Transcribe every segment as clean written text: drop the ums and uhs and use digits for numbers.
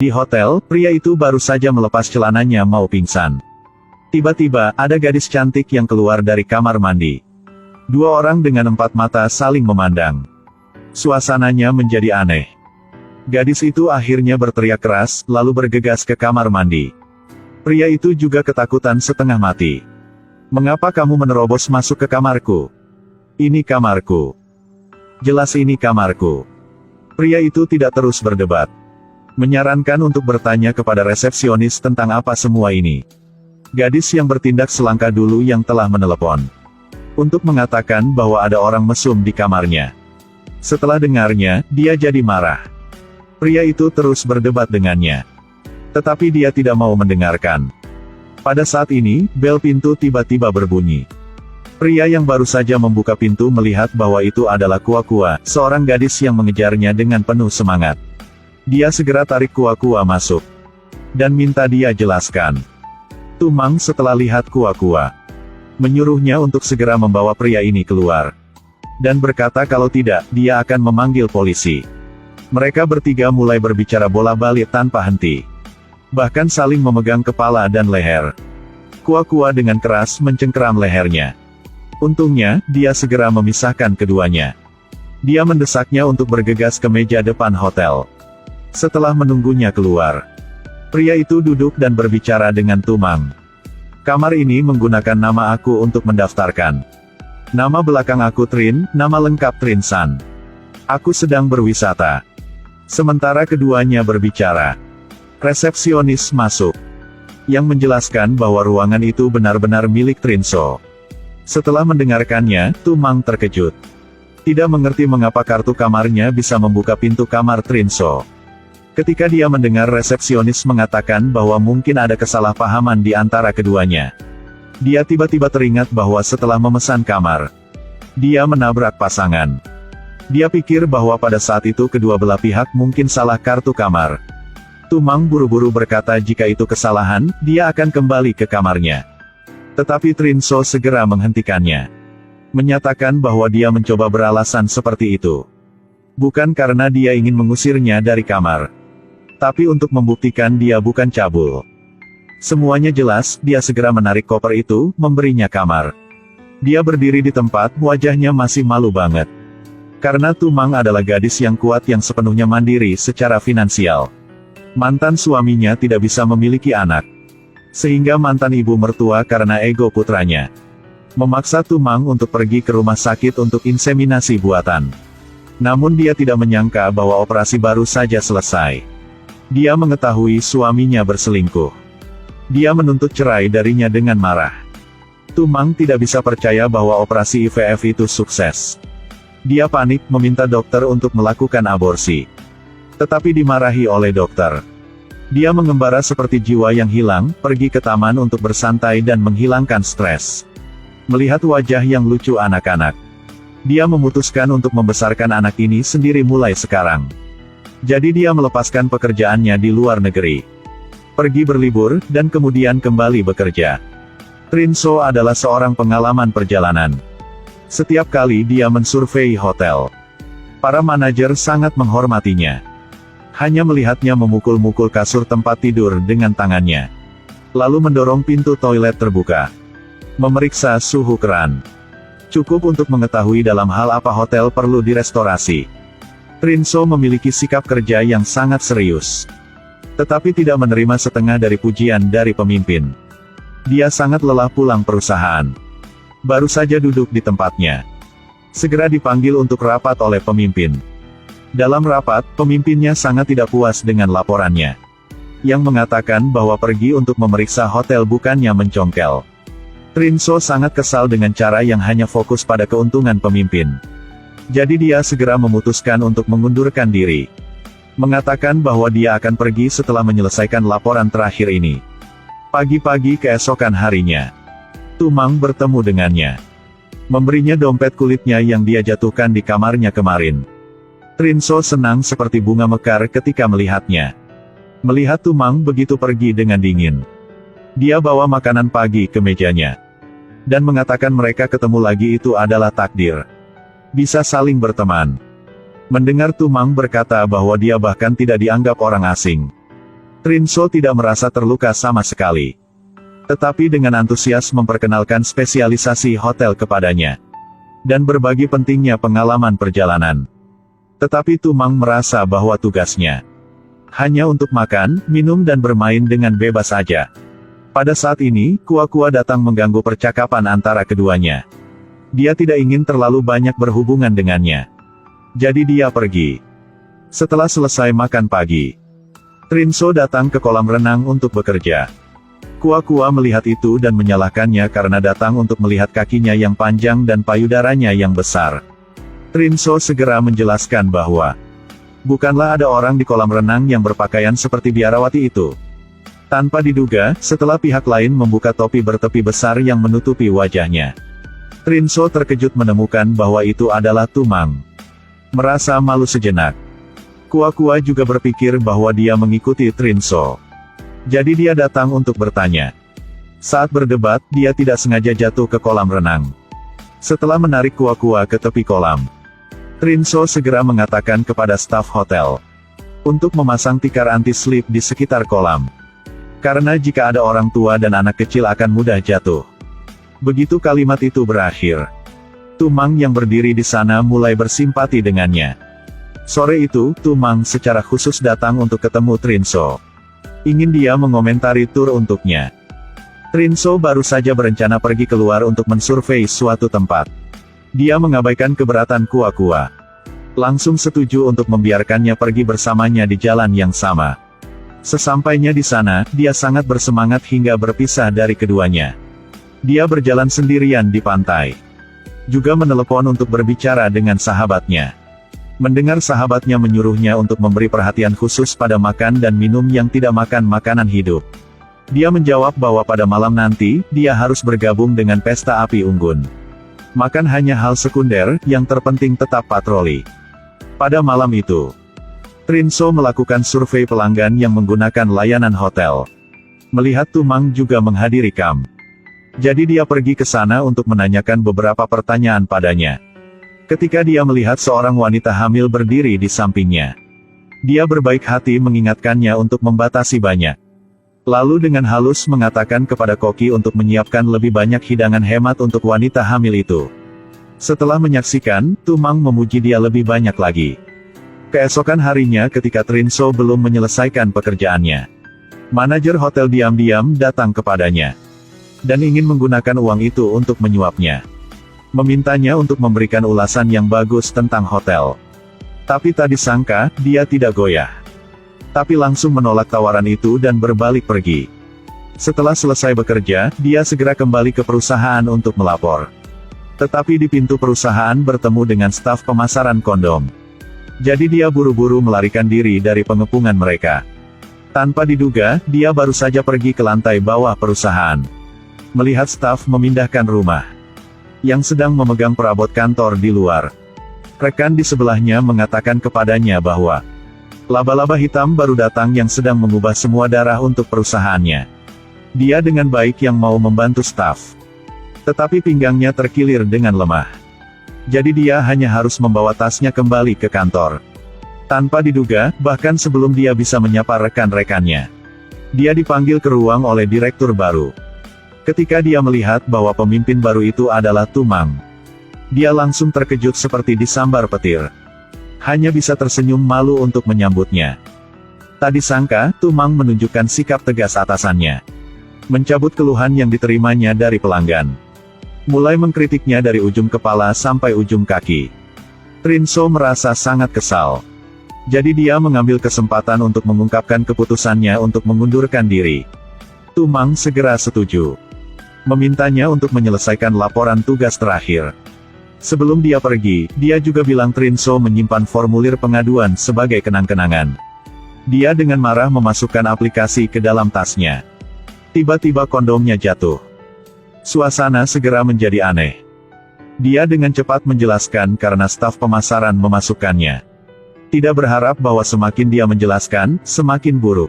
Di hotel, pria itu baru saja melepas celananya mau pingsan. Tiba-tiba, ada gadis cantik yang keluar dari kamar mandi. Dua orang dengan empat mata saling memandang. Suasananya menjadi aneh. Gadis itu akhirnya berteriak keras, lalu bergegas ke kamar mandi. Pria itu juga ketakutan setengah mati. "Mengapa kamu menerobos masuk ke kamarku? Ini kamarku. Jelas ini kamarku." Pria itu tidak terus berdebat. Menyarankan untuk bertanya kepada resepsionis tentang apa semua ini. Gadis yang bertindak selangkah dulu yang telah menelepon. Untuk mengatakan bahwa ada orang mesum di kamarnya. Setelah dengarnya, dia jadi marah. Pria itu terus berdebat dengannya. Tetapi dia tidak mau mendengarkan. Pada saat ini, bel pintu tiba-tiba berbunyi. Pria yang baru saja membuka pintu melihat bahwa itu adalah Kua-Kua, seorang gadis yang mengejarnya dengan penuh semangat. Dia segera tarik Kua-Kua masuk. Dan minta dia jelaskan. Tumang setelah lihat Kua-Kua. Menyuruhnya untuk segera membawa pria ini keluar. Dan berkata kalau tidak, dia akan memanggil polisi. Mereka bertiga mulai berbicara bola-balik tanpa henti. Bahkan saling memegang kepala dan leher. Kua-Kua dengan keras mencengkeram lehernya. Untungnya, dia segera memisahkan keduanya. Dia mendesaknya untuk bergegas ke meja depan hotel. Setelah menunggunya keluar, pria itu duduk dan berbicara dengan Tumang. "Kamar ini menggunakan nama aku untuk mendaftarkan. Nama belakang aku Trin, nama lengkap Trin San. Aku sedang berwisata." Sementara keduanya berbicara, resepsionis masuk, yang menjelaskan bahwa ruangan itu benar-benar milik Trinso. Setelah mendengarkannya, Tumang terkejut. Tidak mengerti mengapa kartu kamarnya bisa membuka pintu kamar Trinso. Ketika dia mendengar resepsionis mengatakan bahwa mungkin ada kesalahpahaman di antara keduanya, dia tiba-tiba teringat bahwa setelah memesan kamar, dia menabrak pasangan. Dia pikir bahwa pada saat itu kedua belah pihak mungkin salah kartu kamar. Tumang buru-buru berkata jika itu kesalahan, dia akan kembali ke kamarnya. Tetapi Trinso segera menghentikannya. Menyatakan bahwa dia mencoba beralasan seperti itu. Bukan karena dia ingin mengusirnya dari kamar. Tapi untuk membuktikan dia bukan cabul. Semuanya jelas, dia segera menarik koper itu, memberinya kamar. Dia berdiri di tempat, wajahnya masih malu banget. Karena Tumang adalah gadis yang kuat yang sepenuhnya mandiri secara finansial. Mantan suaminya tidak bisa memiliki anak. Sehingga mantan ibu mertua karena ego putranya memaksa Tumang untuk pergi ke rumah sakit untuk inseminasi buatan. Namun dia tidak menyangka bahwa operasi baru saja selesai. Dia mengetahui suaminya berselingkuh. Dia menuntut cerai darinya dengan marah. Tumang tidak bisa percaya bahwa operasi IVF itu sukses. Dia panik meminta dokter untuk melakukan aborsi. Tetapi dimarahi oleh dokter. Dia mengembara seperti jiwa yang hilang, pergi ke taman untuk bersantai dan menghilangkan stres. Melihat wajah yang lucu anak-anak, dia memutuskan untuk membesarkan anak ini sendiri mulai sekarang. Jadi dia melepaskan pekerjaannya di luar negeri. Pergi berlibur, dan kemudian kembali bekerja. Trinso adalah seorang pengalaman perjalanan. Setiap kali dia mensurvei hotel, para manajer sangat menghormatinya. Hanya melihatnya memukul-mukul kasur tempat tidur dengan tangannya. Lalu mendorong pintu toilet terbuka. Memeriksa suhu keran. Cukup untuk mengetahui dalam hal apa hotel perlu direstorasi. Trinso memiliki sikap kerja yang sangat serius. Tetapi tidak menerima setengah dari pujian dari pemimpin. Dia sangat lelah pulang perusahaan. Baru saja duduk di tempatnya. Segera dipanggil untuk rapat oleh pemimpin. Dalam rapat, pemimpinnya sangat tidak puas dengan laporannya. Yang mengatakan bahwa pergi untuk memeriksa hotel bukannya mencongkel. Trinso sangat kesal dengan cara yang hanya fokus pada keuntungan pemimpin. Jadi dia segera memutuskan untuk mengundurkan diri. Mengatakan bahwa dia akan pergi setelah menyelesaikan laporan terakhir ini. Pagi-pagi keesokan harinya, Tumang bertemu dengannya. Memberinya dompet kulitnya yang dia jatuhkan di kamarnya kemarin. Trinso senang seperti bunga mekar ketika melihatnya. Melihat Tumang begitu pergi dengan dingin. Dia bawa makanan pagi ke mejanya. Dan mengatakan mereka ketemu lagi itu adalah takdir. Bisa saling berteman. Mendengar Tumang berkata bahwa dia bahkan tidak dianggap orang asing. Trinso tidak merasa terluka sama sekali. Tetapi dengan antusias memperkenalkan spesialisasi hotel kepadanya. Dan berbagi pentingnya pengalaman perjalanan. Tetapi Tumang merasa bahwa tugasnya hanya untuk makan, minum dan bermain dengan bebas saja. Pada saat ini, Kua-Kua datang mengganggu percakapan antara keduanya. Dia tidak ingin terlalu banyak berhubungan dengannya. Jadi dia pergi. Setelah selesai makan pagi, Trinso datang ke kolam renang untuk bekerja. Kua-Kua melihat itu dan menyalahkannya karena datang untuk melihat kakinya yang panjang dan payudaranya yang besar. Trinso segera menjelaskan bahwa bukanlah ada orang di kolam renang yang berpakaian seperti biarawati itu. Tanpa diduga, setelah pihak lain membuka topi bertepi besar yang menutupi wajahnya, Trinso terkejut menemukan bahwa itu adalah Tumang. Merasa malu sejenak, Kua-Kua juga berpikir bahwa dia mengikuti Trinso. Jadi dia datang untuk bertanya. Saat berdebat, dia tidak sengaja jatuh ke kolam renang. Setelah menarik Kua-Kua ke tepi kolam, Trinso segera mengatakan kepada staf hotel untuk memasang tikar anti-slip di sekitar kolam. Karena jika ada orang tua dan anak kecil akan mudah jatuh. Begitu kalimat itu berakhir, Tumang yang berdiri di sana mulai bersimpati dengannya. Sore itu, Tumang secara khusus datang untuk ketemu Trinso. Ingin dia mengomentari tur untuknya. Trinso baru saja berencana pergi keluar untuk mensurvei suatu tempat. Dia mengabaikan keberatan Kua-Kua. Langsung setuju untuk membiarkannya pergi bersamanya di jalan yang sama. Sesampainya di sana, dia sangat bersemangat hingga berpisah dari keduanya. Dia berjalan sendirian di pantai. Juga menelepon untuk berbicara dengan sahabatnya. Mendengar sahabatnya menyuruhnya untuk memberi perhatian khusus pada makan dan minum yang tidak makan makanan hidup. Dia menjawab bahwa pada malam nanti, dia harus bergabung dengan pesta api unggun. Makan hanya hal sekunder, yang terpenting tetap patroli. Pada malam itu, Trinso melakukan survei pelanggan yang menggunakan layanan hotel. Melihat Tumang juga menghadiri kamp. Jadi dia pergi ke sana untuk menanyakan beberapa pertanyaan padanya. Ketika dia melihat seorang wanita hamil berdiri di sampingnya, dia berbaik hati mengingatkannya untuk membatasi banyak. Lalu dengan halus mengatakan kepada koki untuk menyiapkan lebih banyak hidangan hemat untuk wanita hamil itu. Setelah menyaksikan, Tumang memuji dia lebih banyak lagi. Keesokan harinya ketika Trinso belum menyelesaikan pekerjaannya, manajer hotel diam-diam datang kepadanya. Dan ingin menggunakan uang itu untuk menyuapnya. Memintanya untuk memberikan ulasan yang bagus tentang hotel. Tapi tak disangka, dia tidak goyah. Tapi langsung menolak tawaran itu dan berbalik pergi. Setelah selesai bekerja, dia segera kembali ke perusahaan untuk melapor. Tetapi di pintu perusahaan bertemu dengan staf pemasaran kondom. Jadi dia buru-buru melarikan diri dari pengepungan mereka. Tanpa diduga, dia baru saja pergi ke lantai bawah perusahaan. Melihat staf memindahkan rumah yang sedang memegang perabot kantor di luar. Rekan di sebelahnya mengatakan kepadanya bahwa laba-laba hitam baru datang yang sedang mengubah semua darah untuk perusahaannya. Dia dengan baik yang mau membantu staf. Tetapi pinggangnya terkilir dengan lemah. Jadi dia hanya harus membawa tasnya kembali ke kantor. Tanpa diduga, bahkan sebelum dia bisa menyapa rekan-rekannya, dia dipanggil ke ruang oleh direktur baru. Ketika dia melihat bahwa pemimpin baru itu adalah Tumang, dia langsung terkejut seperti disambar petir. Hanya bisa tersenyum malu untuk menyambutnya. Tak disangka, Tumang menunjukkan sikap tegas atasannya. Mencabut keluhan yang diterimanya dari pelanggan. Mulai mengkritiknya dari ujung kepala sampai ujung kaki. Trinso merasa sangat kesal. Jadi dia mengambil kesempatan untuk mengungkapkan keputusannya untuk mengundurkan diri. Tumang segera setuju. Memintanya untuk menyelesaikan laporan tugas terakhir. Sebelum dia pergi, dia juga bilang Trinso menyimpan formulir pengaduan sebagai kenang-kenangan. Dia dengan marah memasukkan aplikasi ke dalam tasnya. Tiba-tiba kondomnya jatuh. Suasana segera menjadi aneh. Dia dengan cepat menjelaskan karena staf pemasaran memasukkannya. Tidak berharap bahwa semakin dia menjelaskan, semakin buruk.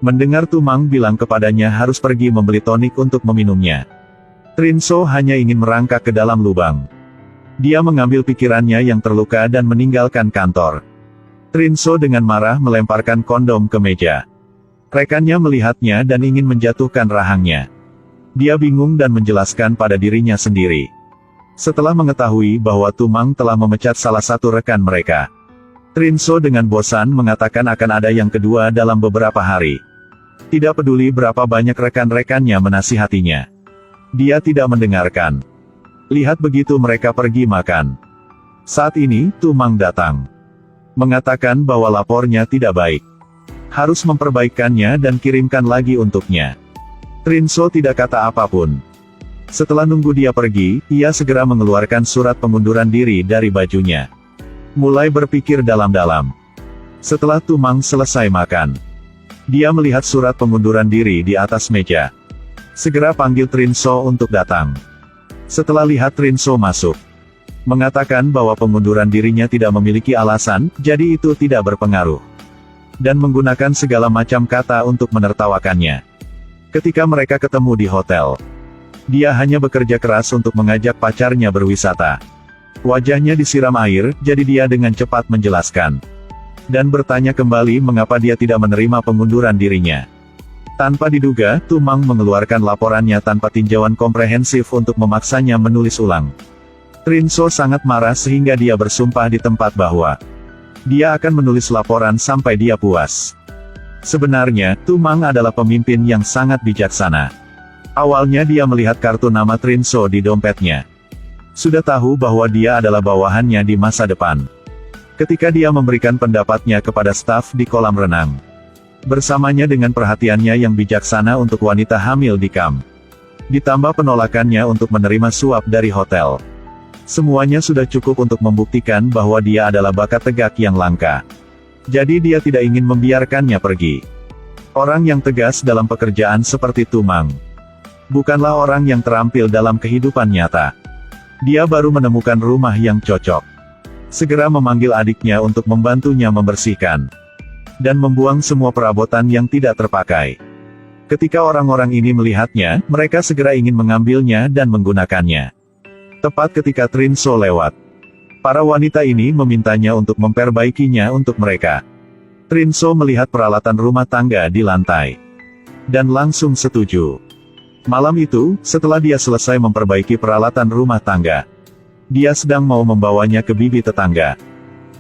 Mendengar Tumang bilang kepadanya harus pergi membeli tonik untuk meminumnya. Trinso hanya ingin merangkak ke dalam lubang. Dia mengambil pikirannya yang terluka dan meninggalkan kantor. Trinso dengan marah melemparkan kondom ke meja. Rekannya melihatnya dan ingin menjatuhkan rahangnya. Dia bingung dan menjelaskan pada dirinya sendiri. Setelah mengetahui bahwa Tumang telah memecat salah satu rekan mereka, Trinso dengan bosan mengatakan akan ada yang kedua dalam beberapa hari. Tidak peduli berapa banyak rekan-rekannya menasihatinya, dia tidak mendengarkan. Lihat begitu mereka pergi makan. Saat ini, Tumang datang. Mengatakan bahwa lapornya tidak baik. Harus memperbaikannya dan kirimkan lagi untuknya. Trinso tidak kata apapun. Setelah nunggu dia pergi, ia segera mengeluarkan surat pengunduran diri dari bajunya. Mulai berpikir dalam-dalam. Setelah Tumang selesai makan, dia melihat surat pengunduran diri di atas meja. Segera panggil Trinso untuk datang. Setelah lihat Trinso masuk, mengatakan bahwa pengunduran dirinya tidak memiliki alasan, jadi itu tidak berpengaruh. Dan menggunakan segala macam kata untuk menertawakannya. Ketika mereka ketemu di hotel, dia hanya bekerja keras untuk mengajak pacarnya berwisata. Wajahnya disiram air, jadi dia dengan cepat menjelaskan. Dan bertanya kembali mengapa dia tidak menerima pengunduran dirinya. Tanpa diduga, Tumang mengeluarkan laporannya tanpa tinjauan komprehensif untuk memaksanya menulis ulang. Trinso sangat marah sehingga dia bersumpah di tempat bahwa dia akan menulis laporan sampai dia puas. Sebenarnya, Tumang adalah pemimpin yang sangat bijaksana. Awalnya dia melihat kartu nama Trinso di dompetnya. Sudah tahu bahwa dia adalah bawahannya di masa depan. Ketika dia memberikan pendapatnya kepada staf di kolam renang, bersamanya dengan perhatiannya yang bijaksana untuk wanita hamil di kamp, ditambah penolakannya untuk menerima suap dari hotel, semuanya sudah cukup untuk membuktikan bahwa dia adalah bakat tegak yang langka. Jadi dia tidak ingin membiarkannya pergi. Orang yang tegas dalam pekerjaan seperti Tumang bukanlah orang yang terampil dalam kehidupan nyata. Dia baru menemukan rumah yang cocok. Segera memanggil adiknya untuk membantunya membersihkan dan membuang semua perabotan yang tidak terpakai. Ketika orang-orang ini melihatnya, mereka segera ingin mengambilnya dan menggunakannya. Tepat ketika Trinso lewat, para wanita ini memintanya untuk memperbaikinya untuk mereka. Trinso melihat peralatan rumah tangga di lantai dan langsung setuju. Malam itu, setelah dia selesai memperbaiki peralatan rumah tangga, dia sedang mau membawanya ke bibi tetangga.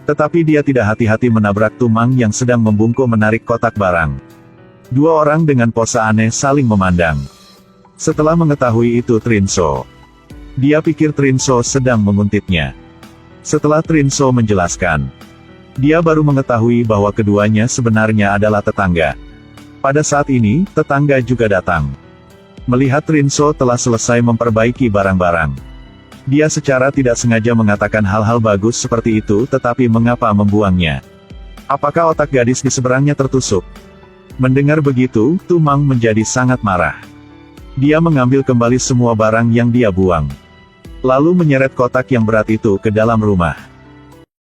Tetapi dia tidak hati-hati menabrak Tumang yang sedang membungkuk menarik kotak barang. Dua orang dengan pose aneh saling memandang. Setelah mengetahui itu Trinso, dia pikir Trinso sedang menguntitnya. Setelah Trinso menjelaskan, dia baru mengetahui bahwa keduanya sebenarnya adalah tetangga. Pada saat ini, tetangga juga datang. Melihat Trinso telah selesai memperbaiki barang-barang, dia secara tidak sengaja mengatakan hal-hal bagus seperti itu, tetapi mengapa membuangnya? Apakah otak gadis di seberangnya tertusuk? Mendengar begitu, Tumang menjadi sangat marah. Dia mengambil kembali semua barang yang dia buang, lalu menyeret kotak yang berat itu ke dalam rumah.